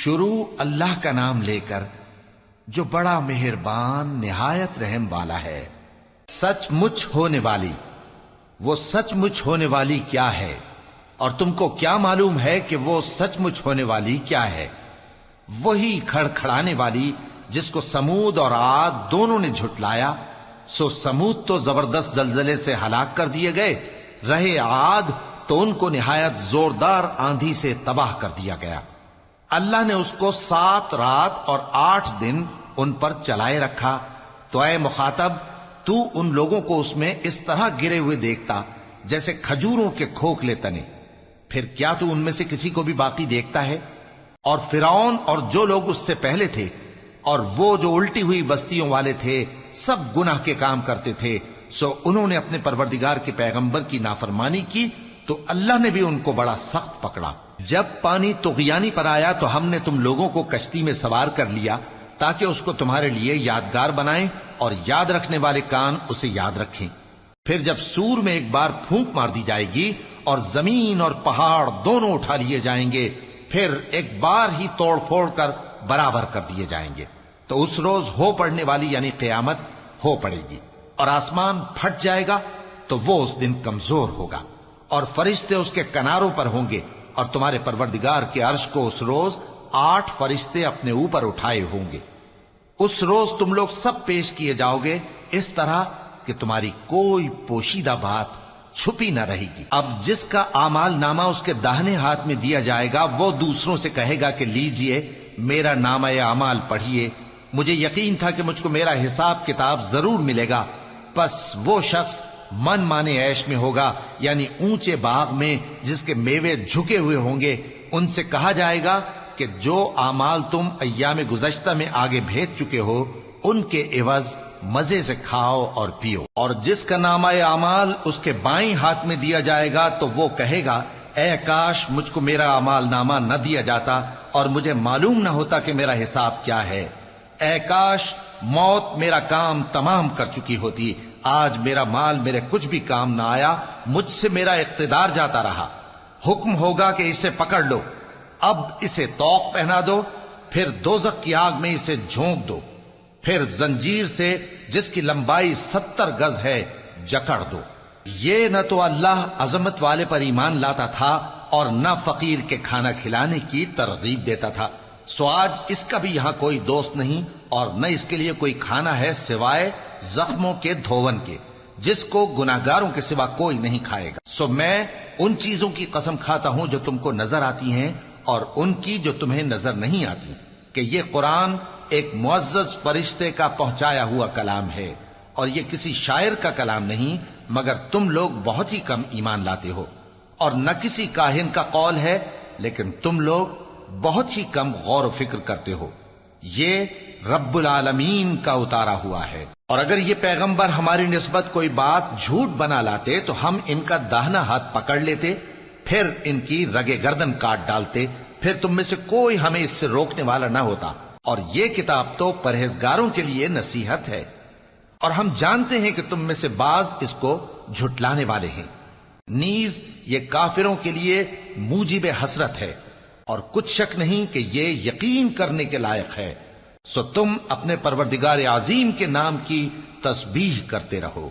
شروع اللہ کا نام لے کر جو بڑا مہربان نہایت رحم والا ہے۔ سچ مچ ہونے والی، وہ سچ مچ ہونے والی کیا ہے؟ اور تم کو کیا معلوم ہے کہ وہ سچ مچ ہونے والی کیا ہے؟ وہی کھڑکھڑانے والی جس کو سمود اور عاد دونوں نے جھٹلایا۔ سو سمود تو زبردست زلزلے سے ہلاک کر دیے گئے، رہے عاد تو ان کو نہایت زوردار آندھی سے تباہ کر دیا گیا۔ اللہ نے اس کو 7 رات اور 8 دن ان پر چلائے رکھا، تو اے مخاطب تو ان لوگوں کو اس میں اس طرح گرے ہوئے دیکھتا جیسے کھجوروں کے کھوکھلے تنے، پھر کیا تو ان میں سے کسی کو بھی باقی دیکھتا ہے؟ اور فرعون اور جو لوگ اس سے پہلے تھے اور وہ جو الٹی ہوئی بستیوں والے تھے سب گناہ کے کام کرتے تھے، سو انہوں نے اپنے پروردگار کے پیغمبر کی نافرمانی کی تو اللہ نے بھی ان کو بڑا سخت پکڑا۔ جب پانی طغیانی پر آیا تو ہم نے تم لوگوں کو کشتی میں سوار کر لیا تاکہ اس کو تمہارے لیے یادگار بنائیں اور یاد رکھنے والے کان اسے یاد رکھیں۔ پھر جب سور میں ایک بار پھونک مار دی جائے گی اور زمین اور پہاڑ دونوں اٹھا لیے جائیں گے، پھر ایک بار ہی توڑ پھوڑ کر برابر کر دیے جائیں گے، تو اس روز ہو پڑنے والی یعنی قیامت ہو پڑے گی، اور آسمان پھٹ جائے گا تو وہ اس دن کمزور ہوگا، اور فرشتے اس کے کناروں پر ہوں گے، اور تمہارے پروردگار کے عرش کو اس روز 8 فرشتے اپنے اوپر اٹھائے ہوں گے۔ اس روز تم لوگ سب پیش کیے جاؤ گے اس طرح کہ تمہاری کوئی پوشیدہ بات چھپی نہ رہے گی۔ اب جس کا اعمال نامہ اس کے داہنے ہاتھ میں دیا جائے گا وہ دوسروں سے کہے گا کہ لیجئے میرا نامہ اعمال پڑھیے، مجھے یقین تھا کہ مجھ کو میرا حساب کتاب ضرور ملے گا۔ پس وہ شخص من مانے عیش میں ہوگا، یعنی اونچے باغ میں جس کے میوے جھکے ہوئے ہوں گے۔ ان سے کہا جائے گا کہ جو اعمال تم ایام گزشتہ میں آگے بھیج چکے ہو ان کے عوض مزے سے کھاؤ اور پیو۔ اور جس کا نامہ اعمال اس کے بائیں ہاتھ میں دیا جائے گا تو وہ کہے گا اے کاش مجھ کو میرا اعمال نامہ نہ دیا جاتا اور مجھے معلوم نہ ہوتا کہ میرا حساب کیا ہے۔ اے کاش موت میرا کام تمام کر چکی ہوتی، آج میرا مال میرے کچھ بھی کام نہ آیا، مجھ سے میرا اقتدار جاتا رہا۔ حکم ہوگا کہ اسے پکڑ لو، اب اسے طوق پہنا دو، پھر دوزخ کی آگ میں اسے جھونک دو، پھر زنجیر سے جس کی لمبائی 70 گز ہے جکڑ دو۔ یہ نہ تو اللہ عظمت والے پر ایمان لاتا تھا اور نہ فقیر کے کھانا کھلانے کی ترغیب دیتا تھا، سو آج اس کا بھی یہاں کوئی دوست نہیں اور نہ اس کے لیے کوئی کھانا ہے سوائے زخموں کے دھون کے، جس کو گناہگاروں کے سوا کوئی نہیں کھائے گا۔ سو میں ان چیزوں کی قسم کھاتا ہوں جو تم کو نظر آتی ہیں اور ان کی جو تمہیں نظر نہیں آتی، کہ یہ قرآن ایک معزز فرشتے کا پہنچایا ہوا کلام ہے، اور یہ کسی شاعر کا کلام نہیں، مگر تم لوگ بہت ہی کم ایمان لاتے ہو، اور نہ کسی کاہن کا قول ہے، لیکن تم لوگ بہت ہی کم غور و فکر کرتے ہو۔ یہ رب العالمین کا اتارا ہوا ہے۔ اور اگر یہ پیغمبر ہماری نسبت کوئی بات جھوٹ بنا لاتے تو ہم ان کا داہنا ہاتھ پکڑ لیتے، پھر ان کی رگے گردن کاٹ ڈالتے، پھر تم میں سے کوئی ہمیں اس سے روکنے والا نہ ہوتا۔ اور یہ کتاب تو پرہیزگاروں کے لیے نصیحت ہے، اور ہم جانتے ہیں کہ تم میں سے بعض اس کو جھٹلانے والے ہیں۔ نیز یہ کافروں کے لیے موجب حسرت ہے، اور کچھ شک نہیں کہ یہ یقین کرنے کے لائق ہے۔ سو تم اپنے پروردگار عظیم کے نام کی تسبیح کرتے رہو۔